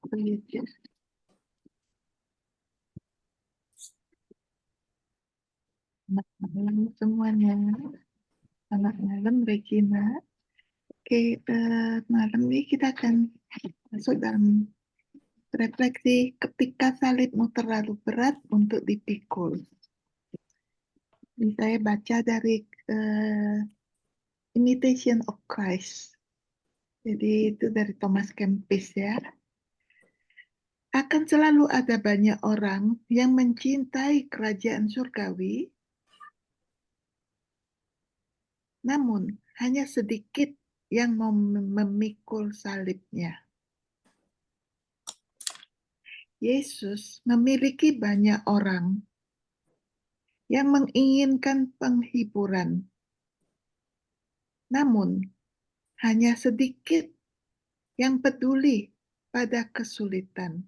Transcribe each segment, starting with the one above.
Begitu. Selamat malam semuanya. Selamat malam Regina. Oke, malam ini kita akan masuk dalam refleksi ketika salibmu terlalu berat untuk dipikul. Ini saya baca dari Imitation of Christ. Jadi itu dari Thomas Kempis ya. Akan selalu ada banyak orang yang mencintai kerajaan surgawi, namun hanya sedikit yang mau memikul salibnya. Yesus memiliki banyak orang yang menginginkan penghiburan, namun hanya sedikit yang peduli pada kesulitan.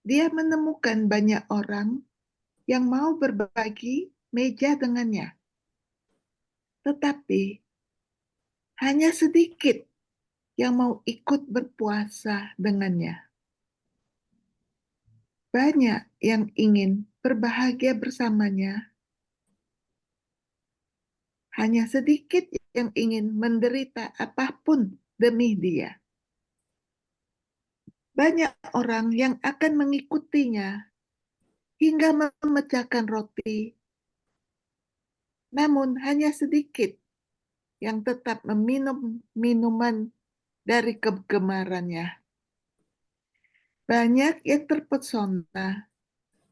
Dia menemukan banyak orang yang mau berbagi meja dengannya, tetapi hanya sedikit yang mau ikut berpuasa dengannya. Banyak yang ingin berbahagia bersamanya, hanya sedikit yang ingin menderita apapun demi dia. Banyak orang yang akan mengikutinya hingga memecahkan roti, namun hanya sedikit yang tetap meminum minuman dari kegemarannya. Banyak yang terpesona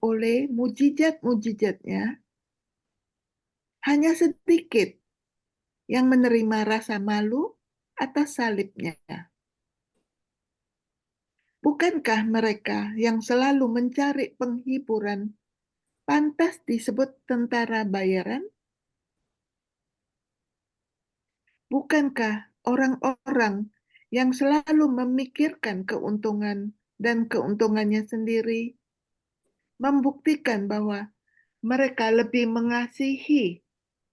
oleh mujizat-mujizatnya, hanya sedikit yang menerima rasa malu atas salibnya. Bukankah mereka yang selalu mencari penghiburan pantas disebut tentara bayaran? Bukankah orang-orang yang selalu memikirkan keuntungan dan keuntungannya sendiri membuktikan bahwa mereka lebih mengasihi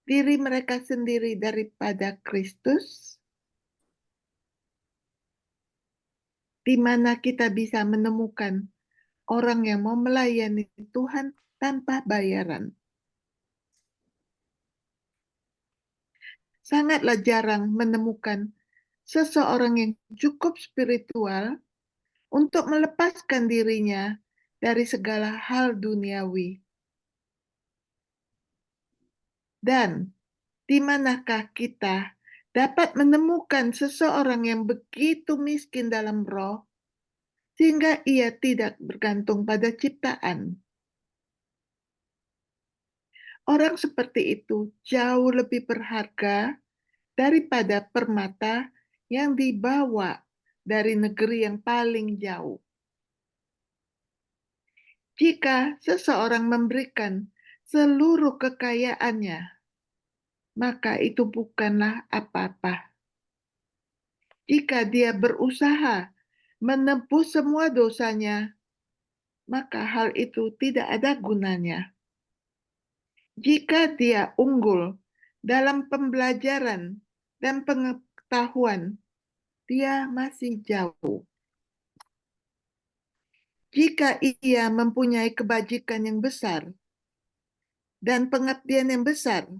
diri mereka sendiri daripada Kristus? Di mana kita bisa menemukan orang yang mau melayani Tuhan tanpa bayaran. Sangatlah jarang menemukan seseorang yang cukup spiritual untuk melepaskan dirinya dari segala hal duniawi. Dan di manakah kita dapat menemukan seseorang yang begitu miskin dalam roh sehingga ia tidak bergantung pada ciptaan? Orang seperti itu jauh lebih berharga daripada permata yang dibawa dari negeri yang paling jauh. Jika seseorang memberikan seluruh kekayaannya, maka itu bukanlah apa-apa. Jika dia berusaha menebus semua dosanya, maka hal itu tidak ada gunanya. Jika dia unggul dalam pembelajaran dan pengetahuan, dia masih jauh. Jika ia mempunyai kebajikan yang besar dan pengabdian yang besar,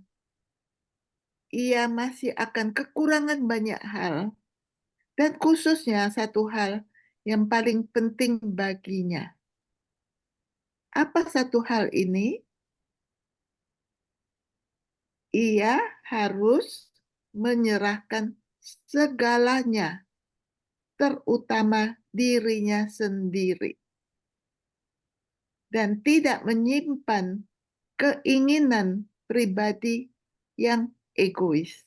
ia masih akan kekurangan banyak hal, dan khususnya satu hal yang paling penting baginya. Apa satu hal ini? Ia harus menyerahkan segalanya, terutama dirinya sendiri, dan tidak menyimpan keinginan pribadi yang egois.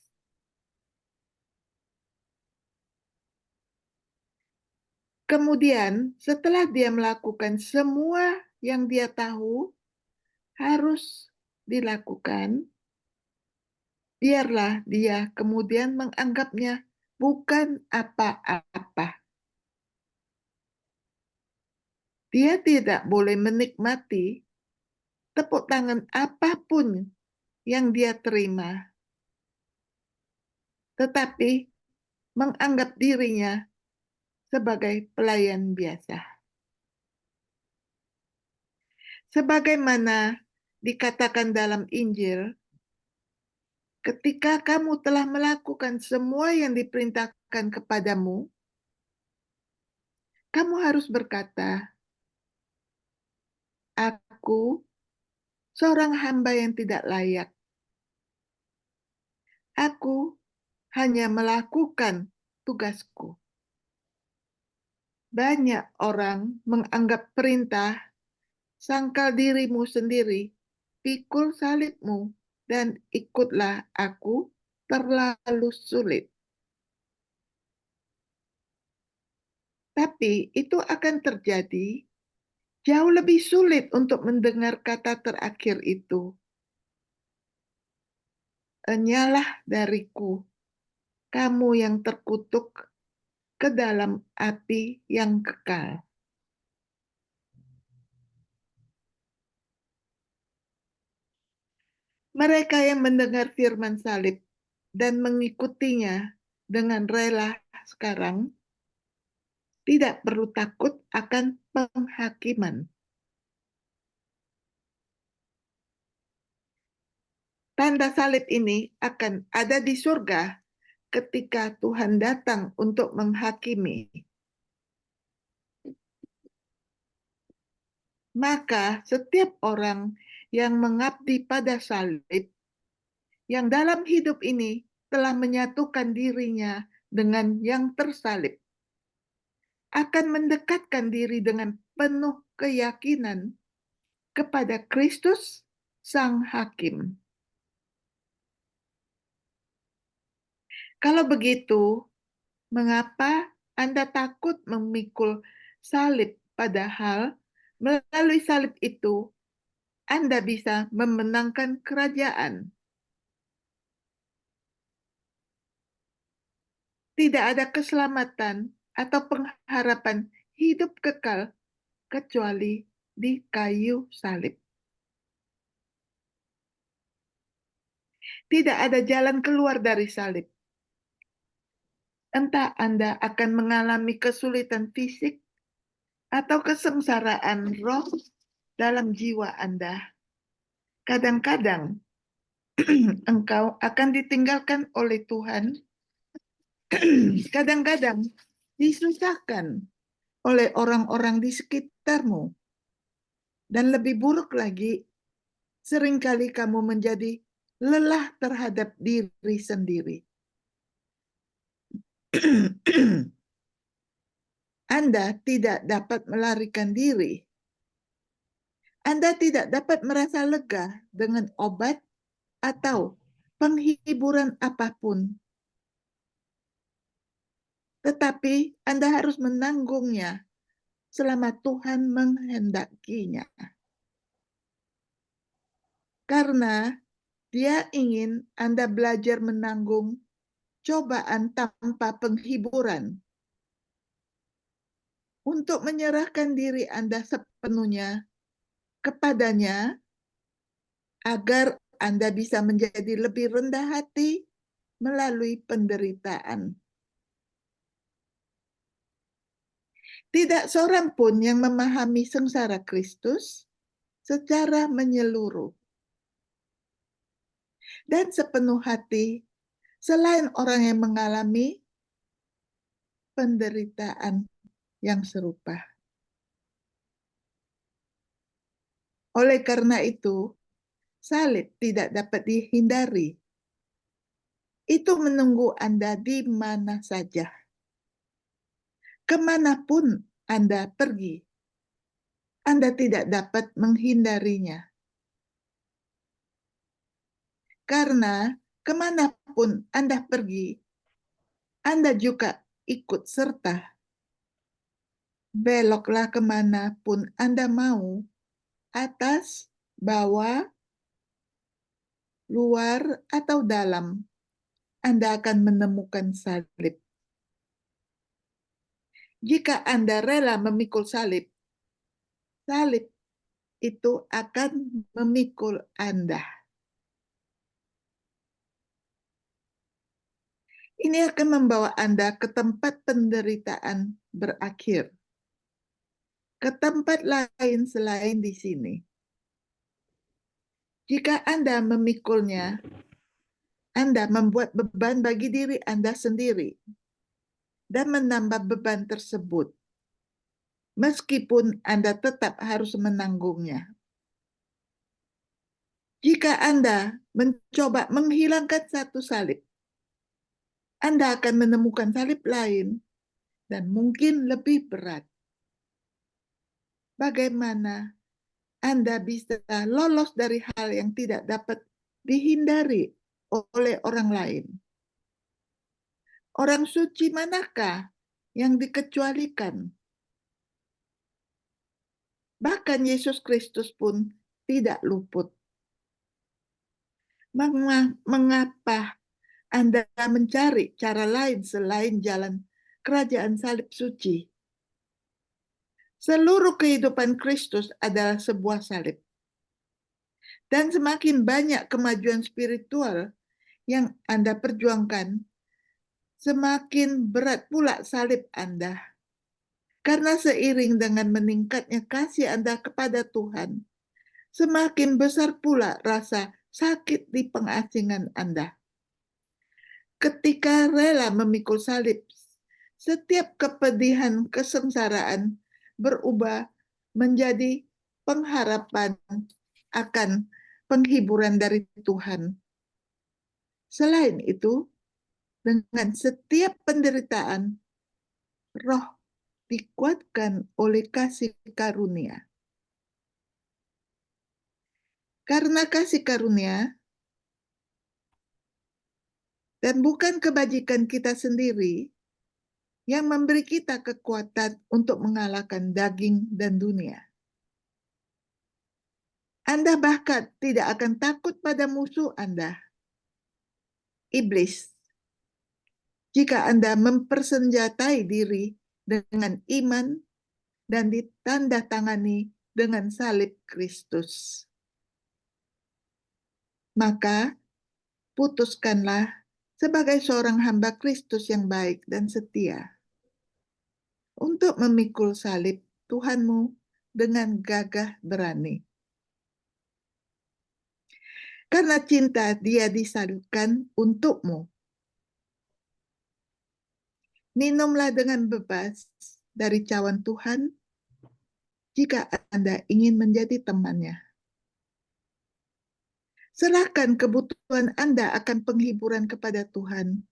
Kemudian, setelah dia melakukan semua yang dia tahu harus dilakukan, biarlah dia kemudian menganggapnya bukan apa-apa. Dia tidak boleh menikmati tepuk tangan apapun yang dia terima, tetapi menganggap dirinya sebagai pelayan biasa. Sebagaimana dikatakan dalam Injil, ketika kamu telah melakukan semua yang diperintahkan kepadamu, kamu harus berkata, "Aku seorang hamba yang tidak layak. Aku hanya melakukan tugasku." Banyak orang menganggap perintah, "Sangkal dirimu sendiri, pikul salibmu, dan ikutlah aku," terlalu sulit. Tapi itu akan terjadi jauh lebih sulit untuk mendengar kata terakhir itu. "Enyalah dariku, kamu yang terkutuk, ke dalam api yang kekal." Mereka yang mendengar firman salib dan mengikutinya dengan rela sekarang tidak perlu takut akan penghakiman. Tanda salib ini akan ada di surga ketika Tuhan datang untuk menghakimi. Maka setiap orang yang mengabdi pada salib, yang dalam hidup ini telah menyatukan dirinya dengan yang tersalib, akan mendekatkan diri dengan penuh keyakinan kepada Kristus, Sang Hakim. Kalau begitu, mengapa Anda takut memikul salib, padahal melalui salib itu Anda bisa memenangkan kerajaan? Tidak ada keselamatan atau pengharapan hidup kekal kecuali di kayu salib. Tidak ada jalan keluar dari salib. Entah Anda akan mengalami kesulitan fisik atau kesengsaraan roh dalam jiwa Anda. Kadang-kadang engkau akan ditinggalkan oleh Tuhan, kadang-kadang disusahkan oleh orang-orang di sekitarmu, dan lebih buruk lagi, seringkali kamu menjadi lelah terhadap diri sendiri. Anda tidak dapat melarikan diri. Anda tidak dapat merasa lega dengan obat atau penghiburan apapun. Tetapi Anda harus menanggungnya selama Tuhan menghendakinya. Karena Dia ingin Anda belajar menanggung cobaan tanpa penghiburan, untuk menyerahkan diri Anda sepenuhnya kepadanya, agar Anda bisa menjadi lebih rendah hati melalui penderitaan. Tidak seorang pun yang memahami sengsara Kristus secara menyeluruh dan sepenuh hati selain orang yang mengalami penderitaan yang serupa. Oleh karena itu, salib tidak dapat dihindari. Itu menunggu Anda di mana saja. Kemanapun Anda pergi, Anda tidak dapat menghindarinya. Karena kemanapun Anda pergi, Anda juga ikut serta. Beloklah kemanapun Anda mau, atas, bawah, luar, atau dalam, Anda akan menemukan salib. Jika Anda rela memikul salib, salib itu akan memikul Anda. Ini akan membawa Anda ke tempat penderitaan berakhir, ke tempat lain selain di sini. Jika Anda memikulnya, Anda membuat beban bagi diri Anda sendiri dan menambah beban tersebut, meskipun Anda tetap harus menanggungnya. Jika Anda mencoba menghilangkan satu salib, Anda akan menemukan salib lain dan mungkin lebih berat. Bagaimana Anda bisa lolos dari hal yang tidak dapat dihindari oleh orang lain? Orang suci manakah yang dikecualikan? Bahkan Yesus Kristus pun tidak luput. Mengapa Anda mencari cara lain selain jalan kerajaan salib suci? Seluruh kehidupan Kristus adalah sebuah salib. Dan semakin banyak kemajuan spiritual yang Anda perjuangkan, semakin berat pula salib Anda. Karena seiring dengan meningkatnya kasih Anda kepada Tuhan, semakin besar pula rasa sakit di pengasingan Anda. Ketika rela memikul salib, setiap kepedihan kesengsaraan berubah menjadi pengharapan akan penghiburan dari Tuhan. Selain itu, dengan setiap penderitaan, roh dikuatkan oleh kasih karunia. Karena kasih karunia dan bukan kebajikan kita sendiri yang memberi kita kekuatan untuk mengalahkan daging dan dunia. Anda bahkan tidak akan takut pada musuh Anda, iblis, jika Anda mempersenjatai diri dengan iman dan ditandatangani dengan salib Kristus. Maka putuskanlah sebagai seorang hamba Kristus yang baik dan setia untuk memikul salib Tuhanmu dengan gagah berani. Karena cinta dia disalibkan untukmu. Minumlah dengan bebas dari cawan Tuhan jika Anda ingin menjadi temannya. Serahkan kebutuhan Anda akan penghiburan kepada Tuhan.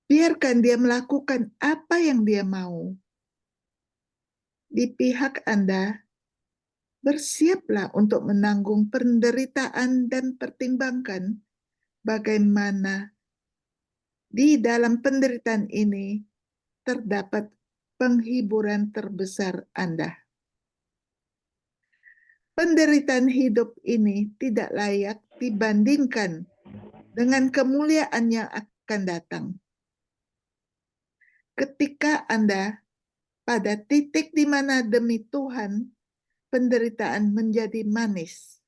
Biarkan dia melakukan apa yang dia mau. Di pihak Anda, bersiaplah untuk menanggung penderitaan dan pertimbangkan bagaimana di dalam penderitaan ini terdapat penghiburan terbesar Anda. Penderitaan hidup ini tidak layak dibandingkan dengan kemuliaan yang akan datang. Ketika Anda pada titik di mana demi Tuhan penderitaan menjadi manis.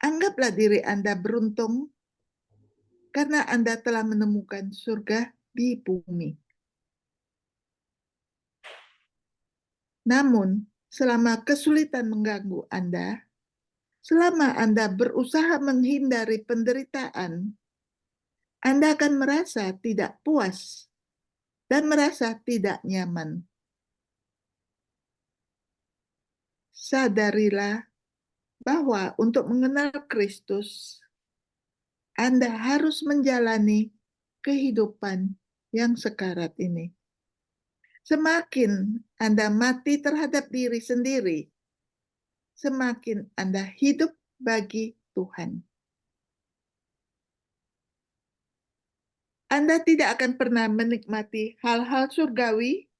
Anggaplah diri Anda beruntung karena Anda telah menemukan surga di bumi. Namun, selama kesulitan mengganggu Anda, selama Anda berusaha menghindari penderitaan, Anda akan merasa tidak puas dan merasa tidak nyaman. Sadarilah bahwa untuk mengenal Kristus, Anda harus menjalani kehidupan yang sekarat ini. Semakin Anda mati terhadap diri sendiri, semakin Anda hidup bagi Tuhan. Anda tidak akan pernah menikmati hal-hal surgawi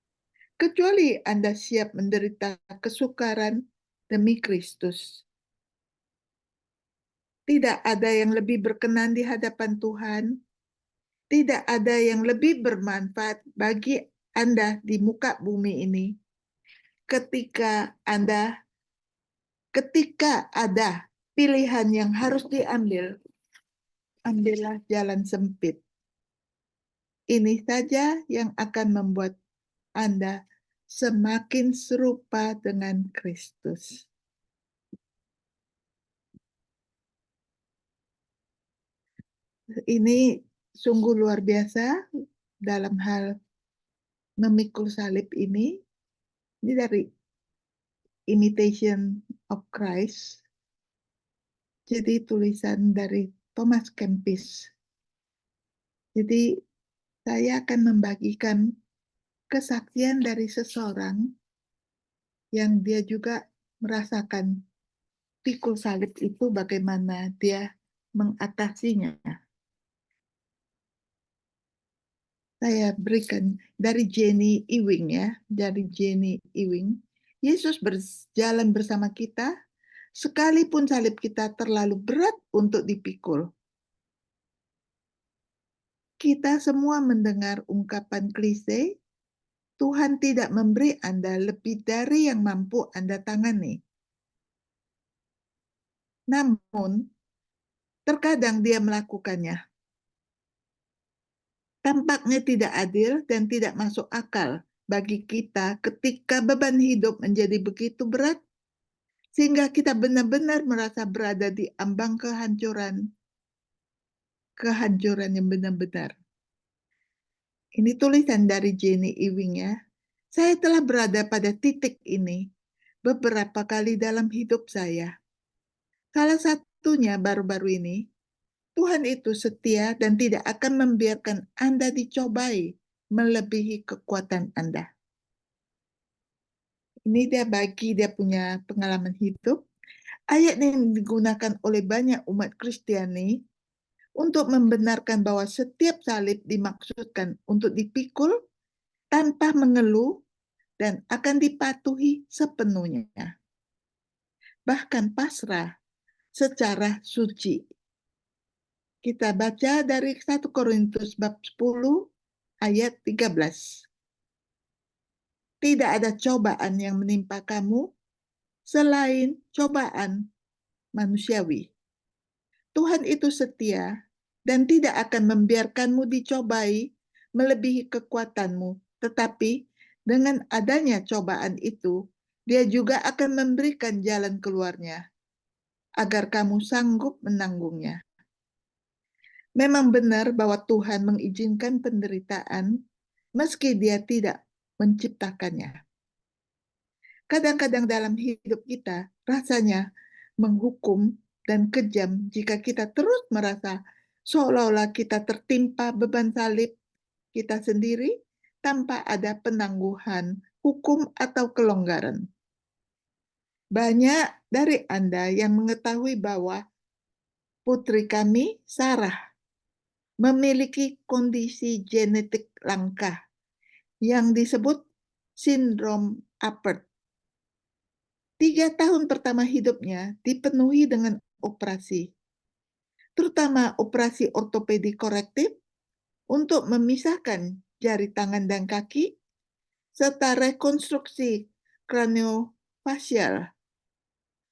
kecuali Anda siap menderita kesukaran demi Kristus. Tidak ada yang lebih berkenan di hadapan Tuhan. Tidak ada yang lebih bermanfaat bagi Anda di muka bumi ini ketika ada pilihan yang harus diambil ambillah jalan sempit. Ini saja yang akan membuat Anda semakin serupa dengan Kristus. Ini sungguh luar biasa dalam hal memikul salib ini. Ini dari Imitation of Christ. Jadi tulisan dari Thomas Kempis. Jadi saya akan membagikan kesaksian dari seseorang yang dia juga merasakan pikul salib itu bagaimana dia mengatasinya. Saya berikan dari Jenny Ewing ya, dari Jenny Ewing. Yesus berjalan bersama kita, sekalipun salib kita terlalu berat untuk dipikul. Kita semua mendengar ungkapan klise, Tuhan tidak memberi Anda lebih dari yang mampu Anda tangani. Namun, terkadang dia melakukannya. Tampaknya tidak adil dan tidak masuk akal bagi kita ketika beban hidup menjadi begitu berat, sehingga kita benar-benar merasa berada di ambang kehancuran yang benar-benar. Ini tulisan dari Jenny Ewing ya. Saya telah berada pada titik ini beberapa kali dalam hidup saya. Salah satunya baru-baru ini, Tuhan itu setia dan tidak akan membiarkan Anda dicobai melebihi kekuatan Anda. Ini dia punya pengalaman hidup. Ayat yang digunakan oleh banyak umat Kristiani untuk membenarkan bahwa setiap salib dimaksudkan untuk dipikul tanpa mengeluh dan akan dipatuhi sepenuhnya. Bahkan pasrah secara suci. Kita baca dari 1 Korintus bab 10 ayat 13. Tidak ada cobaan yang menimpa kamu selain cobaan manusiawi. Tuhan itu setia dan tidak akan membiarkanmu dicobai melebihi kekuatanmu, tetapi dengan adanya cobaan itu, Dia juga akan memberikan jalan keluarnya agar kamu sanggup menanggungnya. Memang benar bahwa Tuhan mengizinkan penderitaan meski Dia tidak menciptakannya. Kadang-kadang dalam hidup kita rasanya menghukum dan kejam jika kita terus merasa seolah-olah kita tertimpa beban salib kita sendiri tanpa ada penangguhan hukum atau kelonggaran. Banyak dari Anda yang mengetahui bahwa putri kami, Sarah, memiliki kondisi genetik langka yang disebut sindrom Apert. 3 tahun pertama hidupnya dipenuhi dengan operasi, terutama operasi ortopedi korektif untuk memisahkan jari tangan dan kaki, serta rekonstruksi kraniofasial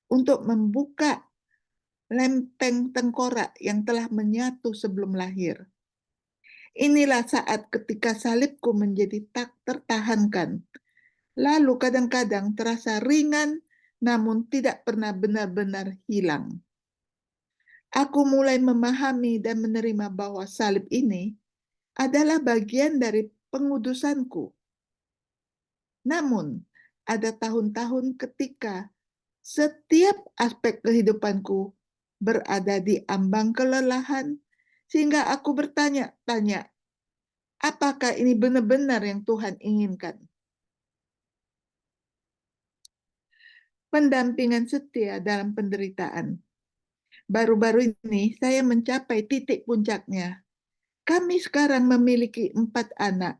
untuk membuka lempeng tengkorak yang telah menyatu sebelum lahir. Inilah saat ketika salibku menjadi tak tertahankan. Lalu kadang-kadang terasa ringan, namun tidak pernah benar-benar hilang. Aku mulai memahami dan menerima bahwa salib ini adalah bagian dari pengudusanku. Namun, ada tahun-tahun ketika setiap aspek kehidupanku berada di ambang kelelahan, sehingga aku bertanya-tanya, apakah ini benar-benar yang Tuhan inginkan? Pendampingan setia dalam penderitaan. Baru-baru ini saya mencapai titik puncaknya. Kami sekarang memiliki 4 anak.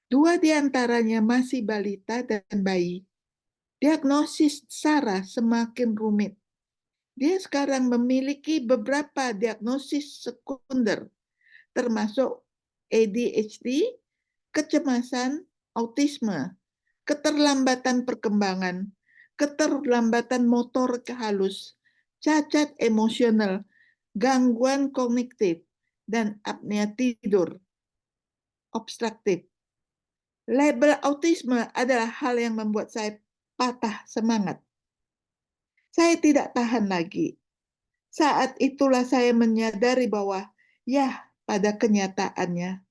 2 di antaranya masih balita dan bayi. Diagnosis Sarah semakin rumit. Dia sekarang memiliki beberapa diagnosis sekunder, termasuk ADHD, kecemasan, autisme, keterlambatan perkembangan, keterlambatan motor halus, cacat emosional, gangguan kognitif, dan apnea tidur obstruktif. Label autisme adalah hal yang membuat saya patah semangat. Saya tidak tahan lagi. Saat itulah saya menyadari bahwa, ya, pada kenyataannya,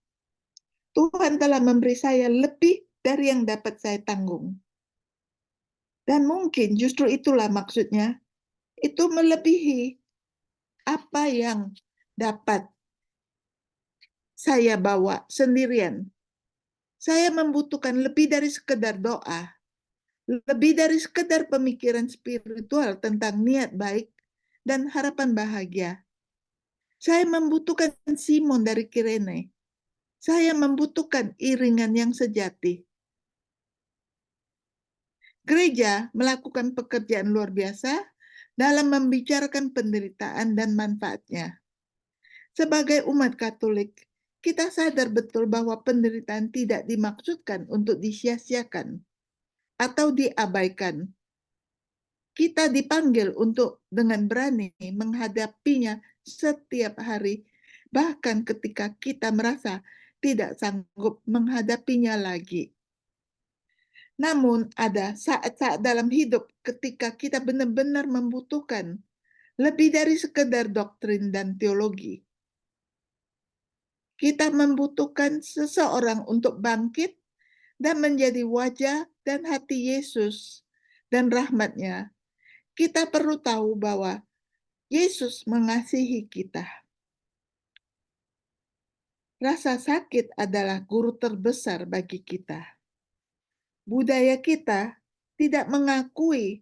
Tuhan telah memberi saya lebih dari yang dapat saya tanggung. Dan mungkin justru itulah maksudnya, itu melebihi apa yang dapat saya bawa sendirian. Saya membutuhkan lebih dari sekedar doa, lebih dari sekedar pemikiran spiritual tentang niat baik dan harapan bahagia. Saya membutuhkan Simon dari Kirene. Saya membutuhkan iringan yang sejati. Gereja melakukan pekerjaan luar biasa dalam membicarakan penderitaan dan manfaatnya. Sebagai umat Katolik, kita sadar betul bahwa penderitaan tidak dimaksudkan untuk disia-siakan atau diabaikan. Kita dipanggil untuk dengan berani menghadapinya setiap hari, bahkan ketika kita merasa tidak sanggup menghadapinya lagi. Namun ada saat-saat dalam hidup ketika kita benar-benar membutuhkan lebih dari sekedar doktrin dan teologi. Kita membutuhkan seseorang untuk bangkit dan menjadi wajah dan hati Yesus dan rahmat-Nya. Kita perlu tahu bahwa Yesus mengasihi kita. Rasa sakit adalah guru terbesar bagi kita. Budaya kita tidak mengakui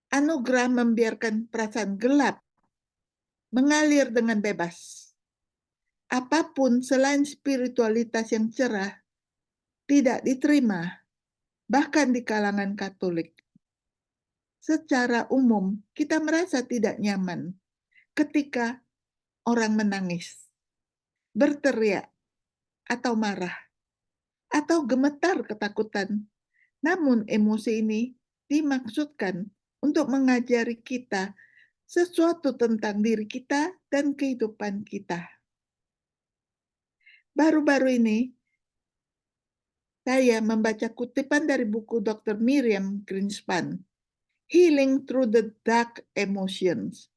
anugerah membiarkan perasaan gelap mengalir dengan bebas. Apapun selain spiritualitas yang cerah tidak diterima, bahkan di kalangan Katolik. Secara umum, kita merasa tidak nyaman ketika orang menangis, berteriak, atau marah, atau gemetar ketakutan. Namun emosi ini dimaksudkan untuk mengajari kita sesuatu tentang diri kita dan kehidupan kita. Baru-baru ini, saya membaca kutipan dari buku Dr. Miriam Greenspan, Healing Through the Dark Emotions,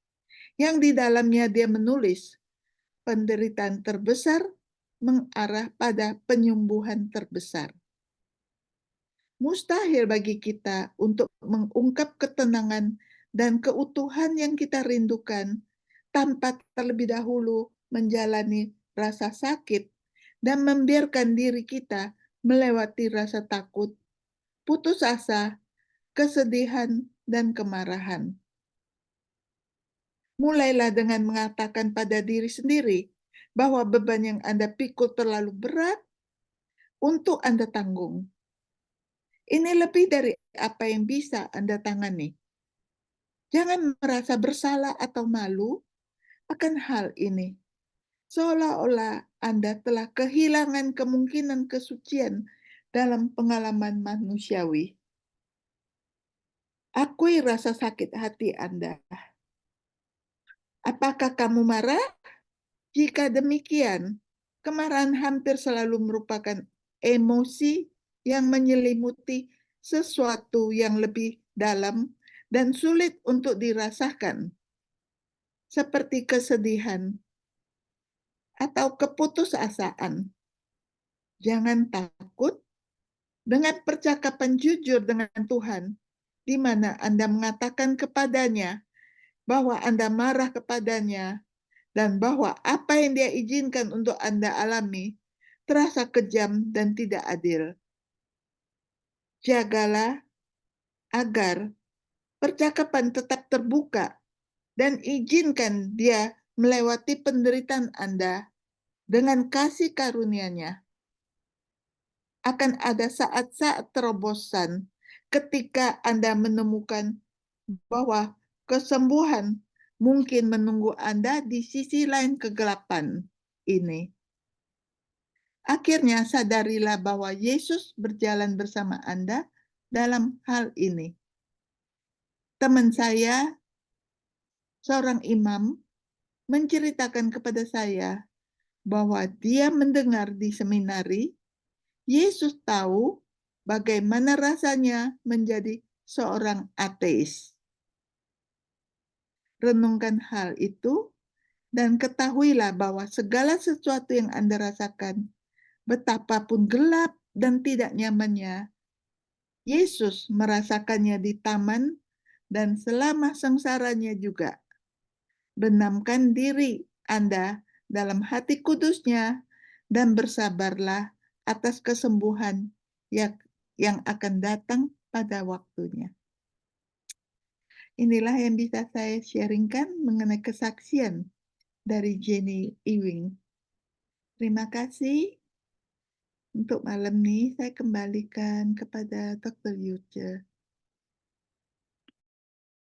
yang di dalamnya dia menulis, penderitaan terbesar mengarah pada penyembuhan terbesar. Mustahil bagi kita untuk mengungkap ketenangan dan keutuhan yang kita rindukan tanpa terlebih dahulu menjalani rasa sakit dan membiarkan diri kita melewati rasa takut, putus asa, kesedihan, dan kemarahan. Mulailah dengan mengatakan pada diri sendiri bahwa beban yang Anda pikul terlalu berat untuk Anda tanggung. Ini lebih dari apa yang bisa Anda tangani. Jangan merasa bersalah atau malu akan hal ini, seolah-olah Anda telah kehilangan kemungkinan kesucian dalam pengalaman manusiawi. Akui rasa sakit hati Anda. Apakah kamu marah? Jika demikian, kemarahan hampir selalu merupakan emosi yang menyelimuti sesuatu yang lebih dalam dan sulit untuk dirasakan, seperti kesedihan atau keputusasaan. Jangan takut dengan percakapan jujur dengan Tuhan, di mana Anda mengatakan kepadanya bahwa Anda marah kepadanya dan bahwa apa yang Dia izinkan untuk Anda alami terasa kejam dan tidak adil. Jagalah agar percakapan tetap terbuka dan izinkan Dia melewati penderitaan Anda dengan kasih karunia-Nya. Akan ada saat-saat terobosan ketika Anda menemukan bahwa kesembuhan mungkin menunggu Anda di sisi lain kegelapan ini. Akhirnya sadarilah bahwa Yesus berjalan bersama Anda dalam hal ini. Teman saya, seorang imam, menceritakan kepada saya bahwa dia mendengar di seminari, Yesus tahu bagaimana rasanya menjadi seorang ateis. Renungkan hal itu dan ketahuilah bahwa segala sesuatu yang Anda rasakan, betapapun gelap dan tidak nyamannya, Yesus merasakannya di taman dan selama sengsaranya juga. Benamkan diri Anda dalam hati kudusnya dan bersabarlah atas kesembuhan yang akan datang pada waktunya. Inilah yang bisa saya sharingkan mengenai kesaksian dari Jenny Ewing. Terima kasih. Untuk malam ini saya kembalikan kepada Dr. Yuce.